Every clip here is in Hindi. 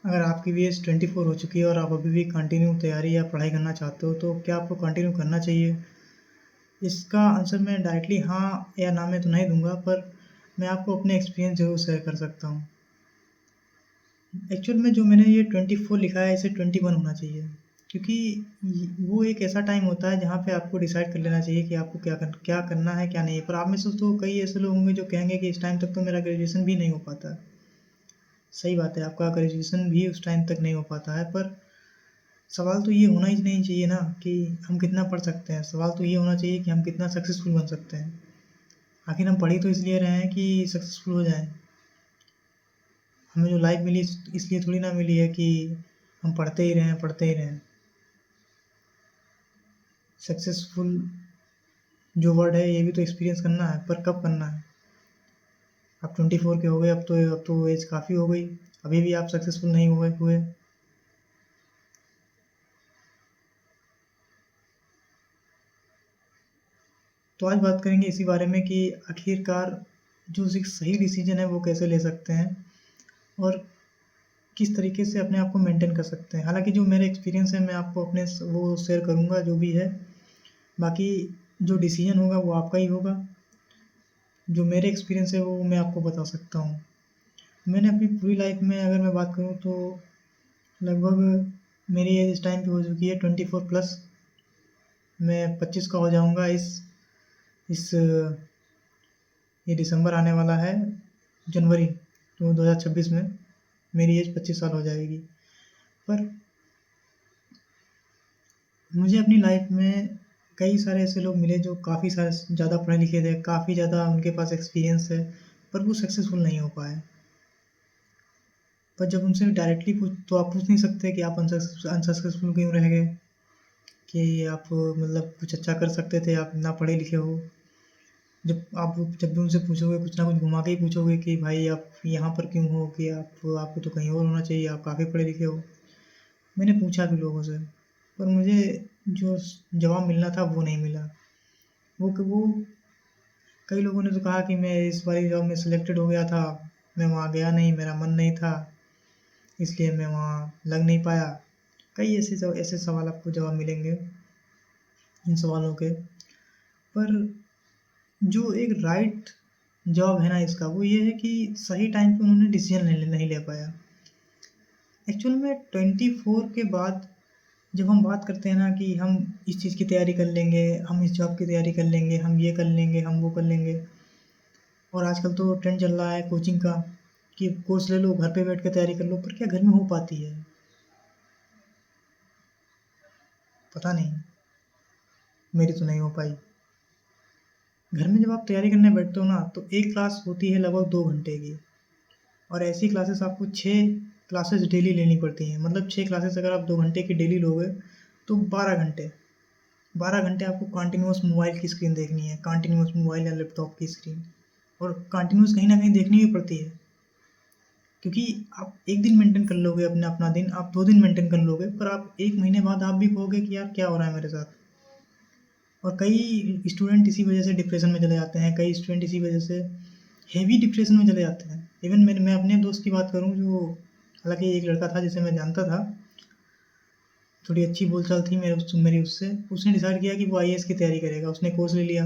अगर आपकी भी एज 24 हो चुकी है और आप अभी भी कंटिन्यू तैयारी या पढ़ाई करना चाहते हो, तो क्या आपको कंटिन्यू करना चाहिए? इसका आंसर मैं डायरेक्टली हाँ या ना में तो नहीं दूँगा, पर मैं आपको अपने एक्सपीरियंस ज़रूर शेयर कर सकता हूँ। एक्चुअल में जो मैंने ये 24 लिखा है, इसे 21 होना चाहिए, क्योंकि वो एक ऐसा टाइम होता है जहाँ पे आपको डिसाइड कर लेना चाहिए कि आपको क्या करना है, क्या नहीं। पर आप में से तो कई ऐसे लोग होंगे जो कहेंगे कि इस टाइम तक तो मेरा ग्रेजुएशन भी नहीं हो पाता। सही बात है, आपका ग्रेजुएशन भी उस टाइम तक नहीं हो पाता है, पर सवाल तो ये होना ही नहीं चाहिए ना कि हम कितना पढ़ सकते हैं। सवाल तो ये होना चाहिए कि हम कितना सक्सेसफुल बन सकते हैं। आखिर हम पढ़ ही तो इसलिए रहे हैं कि सक्सेसफुल हो जाएं। हमें जो लाइफ मिली इसलिए थोड़ी ना मिली है कि हम पढ़ते ही रहें। सक्सेसफुल जो वर्ड है ये भी तो एक्सपीरियंस करना है, पर कब करना है? आप 24 के हो गए, अब तो एज काफ़ी हो गई, अभी भी आप सक्सेसफुल नहीं हुए। तो आज बात करेंगे इसी बारे में कि आखिरकार जो एक सही डिसीजन है वो कैसे ले सकते हैं और किस तरीके से अपने आप को मेंटेन कर सकते हैं। हालांकि जो मेरे एक्सपीरियंस है मैं आपको अपने वो शेयर करूंगा जो भी है। बाकी जो डिसीजन होगा वो आपका ही होगा। जो मेरे एक्सपीरियंस है वो मैं आपको बता सकता हूँ। मैंने अपनी पूरी लाइफ में अगर मैं बात करूँ तो लगभग मेरी एज इस टाइम पे हो चुकी है 24 प्लस। मैं 25 का हो जाऊंगा इस ये दिसंबर आने वाला है, जनवरी तो 2026 में मेरी एज 25 साल हो जाएगी। पर मुझे अपनी लाइफ में कई सारे ऐसे लोग मिले जो काफ़ी सारे ज़्यादा पढ़े लिखे थे, काफ़ी ज़्यादा उनके पास एक्सपीरियंस है, पर वो सक्सेसफुल नहीं हो पाए। पर जब उनसे डायरेक्टली पूछ तो आप पूछ नहीं सकते कि आप अनसक्सेसफुल क्यों रह गए, कि आप मतलब कुछ अच्छा कर सकते थे, आप ना पढ़े लिखे हो। जब भी उनसे पूछोगे कुछ ना कुछ घुमा के ही पूछोगे कि भाई आप यहाँ पर क्यों हो, कि आपको तो कहीं और होना चाहिए, आप काफ़ी पढ़े लिखे हो। मैंने पूछा भी लोगों से, पर मुझे जो जवाब मिलना था वो नहीं मिला। वो कई लोगों ने तो कहा कि मैं इस वाली जॉब में सिलेक्टेड हो गया था, मैं वहाँ गया नहीं, मेरा मन नहीं था, इसलिए मैं वहाँ लग नहीं पाया। कई ऐसे सवाल आपको जवाब मिलेंगे इन सवालों के। पर जो एक राइट जवाब है ना इसका, वो ये है कि सही टाइम पे उन्होंने डिसीजन नहीं ले पाया। एक्चुअल में 24 के बाद जब हम बात करते हैं ना कि हम इस चीज़ की तैयारी कर लेंगे, हम इस जॉब की तैयारी कर लेंगे, हम ये कर लेंगे, हम वो कर लेंगे। और आजकल तो ट्रेंड चल रहा है कोचिंग का कि कोर्स ले लो, घर पे बैठ के तैयारी कर लो, पर क्या घर में हो पाती है? पता नहीं, मेरी तो नहीं हो पाई। घर में जब आप तैयारी करने बैठते हो ना, तो एक क्लास होती है लगभग 2 घंटे की, और ऐसी क्लासेस आपको 6 क्लासेस डेली लेनी पड़ती हैं। मतलब 6 क्लासेस अगर आप 2 घंटे की डेली लोगे तो 12 घंटे। 12 घंटे आपको कंटिन्यूस मोबाइल की स्क्रीन देखनी है, कंटिन्यूस मोबाइल या लैपटॉप की स्क्रीन, और कंटिन्यूस कहीं ना कहीं देखनी भी पड़ती है। क्योंकि आप एक दिन मेंटेन कर लोगे, अपना दिन आप 2 दिन मेंटेन कर लोगे, पर आप 1 महीने बाद आप भी कहोगे कि यार क्या हो रहा है मेरे साथ। और कई स्टूडेंट इसी वजह से डिप्रेशन में चले जाते हैं, कई स्टूडेंट इसी वजह से हेवी डिप्रेशन में चले जाते हैं। इवन मैं अपने दोस्त की बात करूँ, जो हालांकि एक लड़का था जिसे मैं जानता था, थोड़ी अच्छी बोलचाल थी मेरी उससे। उसने डिसाइड किया कि वो आईएएस की तैयारी करेगा, उसने कोर्स ले लिया।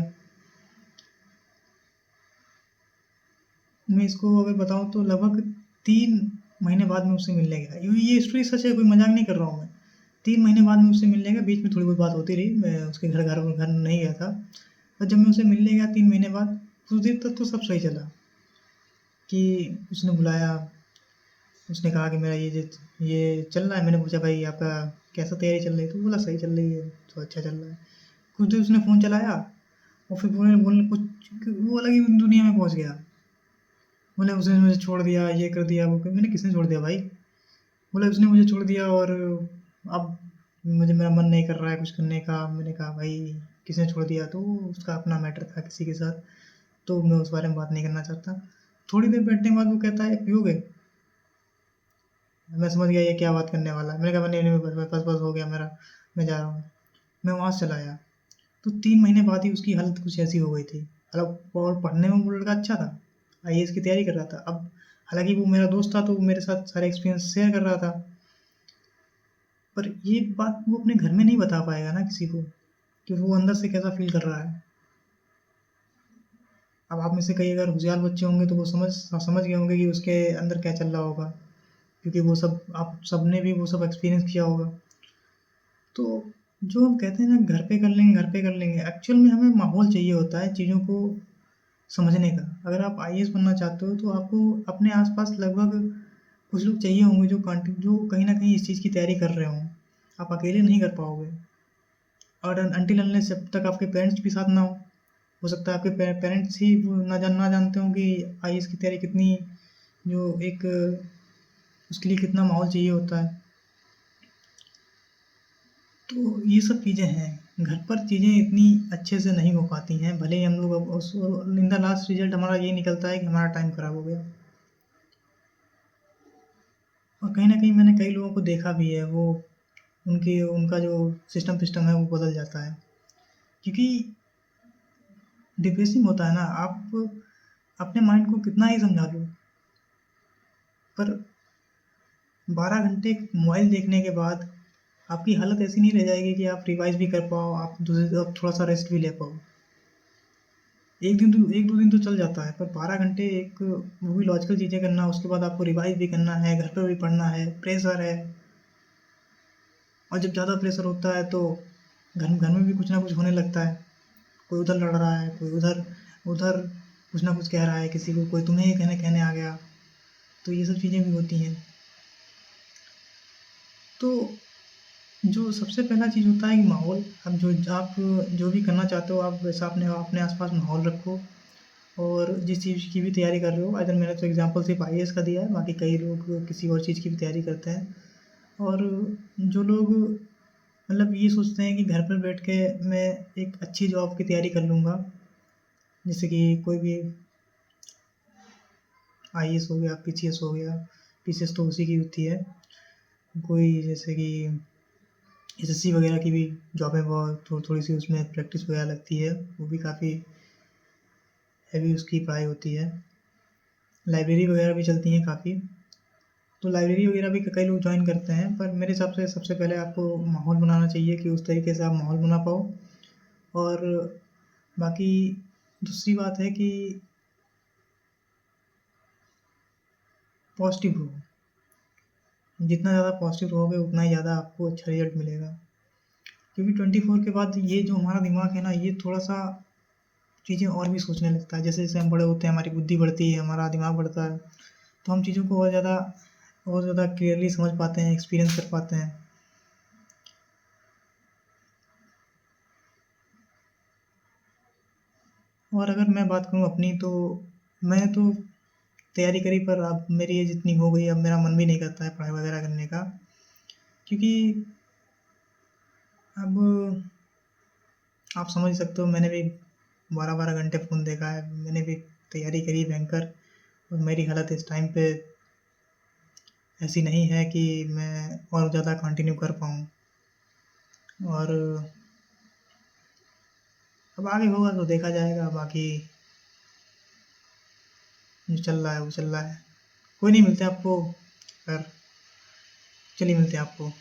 मैं इसको अगर बताऊँ तो लगभग 3 महीने बाद मैं उससे मिलने गया। ये स्टोरी सच है, कोई मजाक नहीं कर रहा हूँ मैं। 3 महीने बाद मैं उससे मिलने गया, बीच में थोड़ी बहुत बात होती रही, मैं उसके घर नहीं गया था। पर जब मैं उसे मिलने गया 3 महीने बाद, कुछ देर तक तो सब सही चला। कि उसने बुलाया, उसने कहा कि मेरा ये चल रहा है। मैंने पूछा भाई आपका कैसा तैयारी चल रही है, तो बोला सही चल रही है, तो अच्छा चल रहा है। कुछ देर उसने फ़ोन चलाया और फिर बोलने बोलने कुछ वो अलग ही दुनिया में पहुंच गया। बोले उसने मुझे छोड़ दिया, ये कर दिया, वो कर। मैंने किसने छोड़ दिया भाई? बोले उसने मुझे छोड़ दिया और अब मुझे मेरा मन नहीं कर रहा है कुछ करने का। मैंने कहा भाई किसने छोड़ दिया? तो उसका अपना मैटर था किसी के साथ, तो मैं उस बारे में बात नहीं करना चाहता। थोड़ी देर बैठने के बाद वो कहता है पियोगे? मैं समझ गया ये क्या बात करने वाला है। मैंने कहा नहीं नहीं, बस हो गया मेरा, मैं जा रहा हूँ। मैं वहाँ से चला आया। तो 3 महीने बाद ही उसकी हालत कुछ ऐसी हो गई थी। मतलब और पढ़ने में वो लड़का अच्छा था, आईएएस की तैयारी कर रहा था। अब हालाँकि वो मेरा दोस्त था तो वो मेरे साथ सारे एक्सपीरियंस शेयर कर रहा था। पर ये बात वो अपने घर में नहीं बता पाएगा ना किसी को, कि वो अंदर से कैसा फ़ील कर रहा है। अब आप में से कई अगर होशियार बच्चे होंगे तो वो समझ गए होंगे कि उसके अंदर क्या चल रहा होगा, क्योंकि वो सब आप सबने भी वो सब एक्सपीरियंस किया होगा। तो जो हम कहते हैं ना घर पे कर लेंगे, घर पे कर लेंगे, एक्चुअल में हमें माहौल चाहिए होता है चीज़ों को समझने का। अगर आप आईएएस बनना चाहते हो तो आपको अपने आस-पास लगभग कुछ लोग चाहिए होंगे जो कहीं न कहीं इस चीज़ की तैयारी कर रहे हों। आप अकेले नहीं कर पाओगे। और अनटिल अनलेस जब तक आपके पेरेंट्स भी साथ ना हो सकता है आपके पेरेंट्स ही वो ना जानते हों कि आईएएस की तैयारी कितनी जो एक उसके लिए कितना माहौल चाहिए होता है। तो ये सब चीज़ें हैं। घर पर चीज़ें इतनी अच्छे से नहीं हो पाती हैं, भले ही हम लोग अब उस इन द लास्ट रिज़ल्ट हमारा यही निकलता है कि हमारा टाइम खराब हो गया। और कहीं न कहीं मैंने कई लोगों को देखा भी है, वो उनका जो सिस्टम है वो बदल जाता है। क्योंकि डिप्रेसिंग होता है ना, आप अपने माइंड को कितना ही समझा लो, पर 12 घंटे मोबाइल देखने के बाद आपकी हालत ऐसी नहीं रह जाएगी कि आप रिवाइज़ भी कर पाओ, आप थोड़ा-सा रेस्ट भी ले पाओ। 1-2 दिन तो चल जाता है, पर 12 घंटे एक वो भी लॉजिकल चीज़ें करना, उसके बाद आपको रिवाइज़ भी करना है, घर पे भी पढ़ना है, प्रेशर है। और जब ज़्यादा प्रेशर होता है तो घर में भी कुछ ना कुछ होने लगता है। कोई उधर लड़ रहा है, कोई उधर उधर कुछ ना कुछ कह रहा है किसी को, कोई तुम्हें ही कहने कहने आ गया। तो ये सब चीज़ें भी होती हैं। तो जो सबसे पहला चीज़ होता है कि माहौल, आप जो भी करना चाहते हो आप वैसा अपने अपने आस-पास माहौल रखो। और जिस चीज़ की भी तैयारी कर रहे हो, अगर मैंने तो एग्ज़ाम्पल सिर्फ़ आईएएस का दिया है, बाकी कई लोग किसी और चीज़ की भी तैयारी करते हैं। और जो लोग मतलब ये सोचते हैं कि घर पर बैठ के मैं एक अच्छी जॉब की तैयारी कर लूँगा, जैसे कि कोई भी आईएएस हो गया, पीसीएस हो गया, पीसीएस तो उसी की होती है। कोई जैसे कि एसएससी वगैरह की भी जॉब है, वो थोड़ी-सी उसमें प्रैक्टिस वगैरह लगती है, वो भी काफ़ी हैवी उसकी पढ़ाई होती है। लाइब्रेरी वगैरह भी चलती हैं काफ़ी। तो लाइब्रेरी वगैरह भी कई लोग जॉइन करते हैं, पर मेरे हिसाब से सबसे पहले आपको माहौल बनाना चाहिए कि उस तरीके से आप माहौल बना पाओ। और बाकी दूसरी बात है कि पॉज़िटिव रहो। जितना ज़्यादा पॉज़िटिव रहोगे उतना ही ज़्यादा आपको अच्छा रिज़ल्ट मिलेगा। क्योंकि 24 के बाद ये जो हमारा दिमाग है ना, ये थोड़ा-सा चीज़ें और भी सोचने लगता है। जैसे-जैसे हम बड़े होते हैं, हमारी बुद्धि बढ़ती है, हमारा दिमाग बढ़ता है, तो हम चीज़ों को और ज़्यादा क्लियरली समझ पाते हैं, एक्सपीरियंस कर पाते हैं। और अगर मैं बात करूँ अपनी, तो मैंने तो तैयारी करी, पर अब मेरी एज इतनी हो गई, अब मेरा मन भी नहीं करता है पढ़ाई वगैरह करने का। क्योंकि अब आप समझ सकते हो, मैंने भी 12-12 घंटे फ़ोन देखा है, मैंने भी तैयारी करी भयंकर, और मेरी हालत इस टाइम पे ऐसी नहीं है कि मैं और ज़्यादा कंटिन्यू कर पाऊँ। और अब आगे होगा तो देखा जाएगा, बाकी जो चल रहा है वो चल रहा है। कोई नहीं, मिलते हैं आपको, फिर चलिए मिलते हैं आपको।